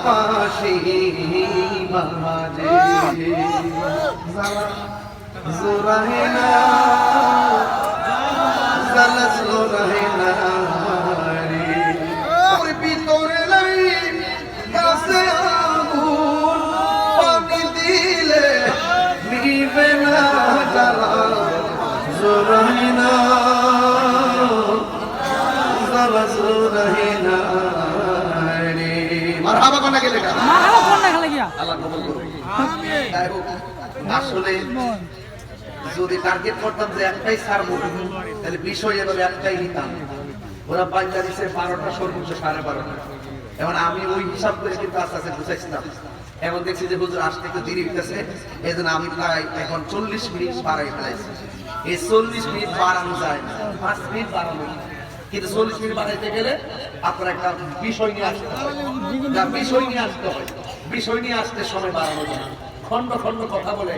পাশে বাজে জোরাহে না জালাস রহে না রে ওর ভিতরে লাই গাছে আগুন পানি দিলে নিবে না জ্বালা জোরাহে না জালাস রহে না রে মারহাবা কোনা গেলে কা মারহাবা কোনা গেলে গিয়া আল্লাহ কবুল করুন আমিন আসলে যদি টার্গেট করতাম যে একটাই ছাড়বো তাহলে বিষয় এভাবে একটাই নিতাম ওরা পাঁচটা দিচ্ছে 12টা সর্বোচ্চ 12:30 এখন আমি ওই হিসাব করে কিন্তু আস্তে আস্তে বুঝাইছিলাম এখন দেখছি যে হুজুর আসতে একটু দেরি হইতেছে এই জন্য আমি প্রায় এখন 40 মিনিট বাড়াই ফেলাইছি এই 40 মিনিট বাড়ানো যায় না 5 মিনিট বাড়ানো কিন্তু 40 মিনিট বাড়াইতে গেলে আপনার একটা বিষয় নিয়ে আসতে হয় বিষয় নিয়ে আসতে হয় বিষয় নিয়ে আসতে সময় বাড়ানো যায় খন্ড খন্ড কথা বলে